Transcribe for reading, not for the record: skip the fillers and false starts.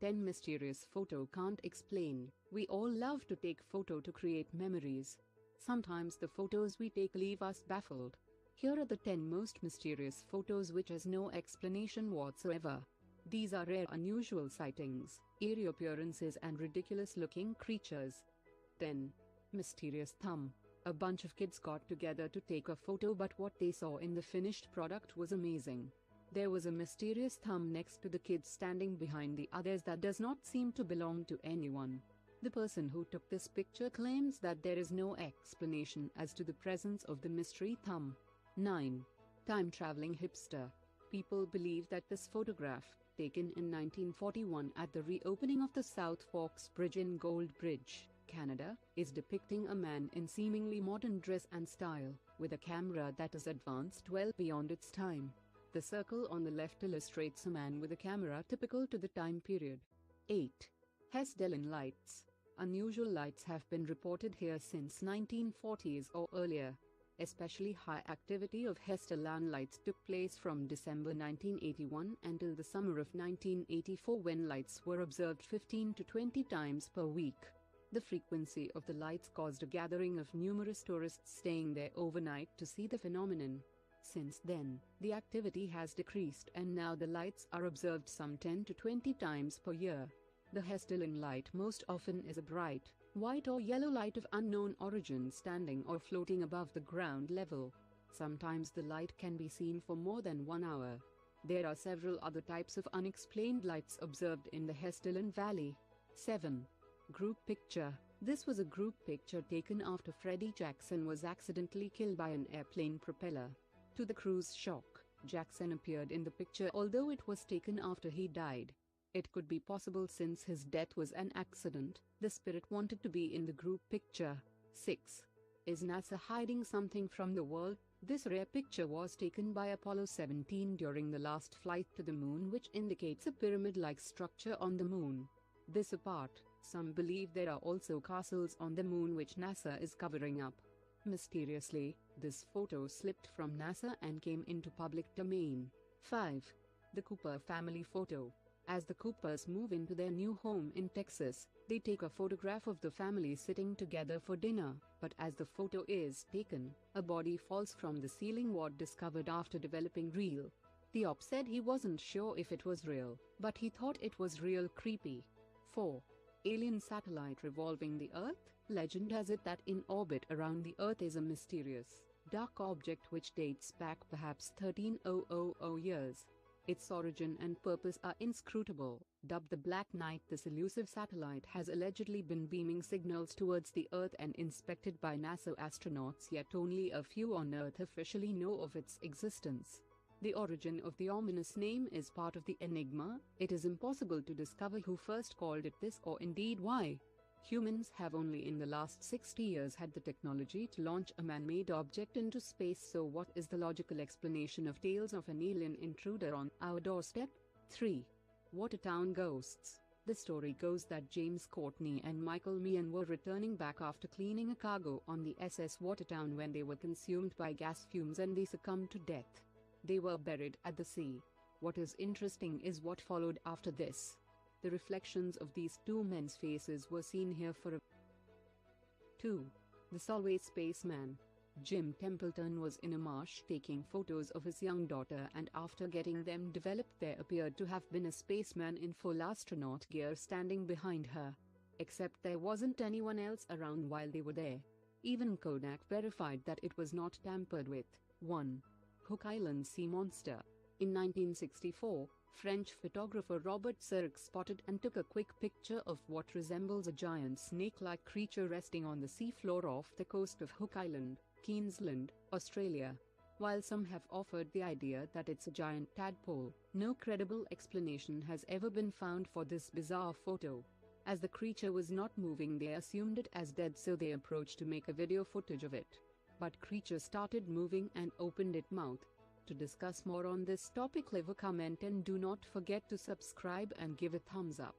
10 Mysterious photo can't explain. We all love to take photo to create memories. Sometimes the photos we take leave us baffled. Here are the 10 most mysterious photos which has no explanation whatsoever. These are rare unusual sightings, eerie appearances and ridiculous-looking creatures. 10. Mysterious thumb. A bunch of kids got together to take a photo, but what they saw in the finished product was amazing. There was a mysterious thumb next to the kids standing behind the others that does not seem to belong to anyone. The person who took this picture claims that there is no explanation as to the presence of the mystery thumb. 9. Time-traveling hipster. People believe that this photograph, taken in 1941 at the reopening of the South Forks Bridge in Gold Bridge, Canada, is depicting a man in seemingly modern dress and style, with a camera that is advanced well beyond its time. The circle on the left illustrates a man with a camera typical to the time period. 8. Hessdalen Lights. Unusual lights have been reported here since 1940s or earlier. Especially high activity of Hessdalen Lights took place from December 1981 until the summer of 1984, when lights were observed 15 to 20 times per week. The frequency of the lights caused a gathering of numerous tourists staying there overnight to see the phenomenon. Since then, the activity has decreased and now the lights are observed some 10 to 20 times per year. The Hessdalen light most often is a bright, white or yellow light of unknown origin standing or floating above the ground level. Sometimes the light can be seen for more than 1 hour. There are several other types of unexplained lights observed in the Hessdalen Valley. 7. Group picture. This was a group picture taken after Freddie Jackson was accidentally killed by an airplane propeller. To the crew's shock, Jackson appeared in the picture although it was taken after he died. It could be possible since his death was an accident. The spirit wanted to be in the group picture. 6. Is NASA hiding something from the world? This rare picture was taken by Apollo 17 during the last flight to the moon, which indicates a pyramid-like structure on the moon. This apart, some believe there are also castles on the moon which NASA is covering up. Mysteriously, this photo slipped from NASA and came into public domain. 5. The Cooper family photo. As the Coopers move into their new home in Texas, they take a photograph of the family sitting together for dinner, but as the photo is taken, a body falls from the ceiling, what discovered after developing real. The op said he wasn't sure if it was real, but he thought it was real creepy. 4. Alien satellite revolving the Earth. Legend has it that in orbit around the Earth is a mysterious, dark object which dates back perhaps 13,000 years. Its origin and purpose are inscrutable. Dubbed the Black Knight, this elusive satellite has allegedly been beaming signals towards the Earth and inspected by NASA astronauts, yet only a few on Earth officially know of its existence. The origin of the ominous name is part of the enigma. It is impossible to discover who first called it this or indeed why. Humans have only in the last 60 years had the technology to launch a man-made object into space, so what is the logical explanation of tales of an alien intruder on our doorstep? 3. Watertown ghosts. The story goes that James Courtney and Michael Meehan were returning back after cleaning a cargo on the SS Watertown when they were consumed by gas fumes and they succumbed to death. They were buried at the sea. What is interesting is what followed after this. The reflections of these two men's faces were seen here for a 2. The Solway Spaceman. Jim Templeton was in a marsh taking photos of his young daughter, and after getting them developed there appeared to have been a spaceman in full astronaut gear standing behind her. Except there wasn't anyone else around while they were there. Even Kodak verified that it was not tampered with. 1. Hook Island sea monster. In 1964, French photographer Robert Cirque spotted and took a quick picture of what resembles a giant snake-like creature resting on the seafloor off the coast of Hook Island, Queensland, Australia. While some have offered the idea that it's a giant tadpole, no credible explanation has ever been found for this bizarre photo. As the creature was not moving, they assumed it as dead, so they approached to make a video footage of it. But creature started moving and opened its mouth. To discuss more on this topic, leave a comment and do not forget to subscribe and give a thumbs up.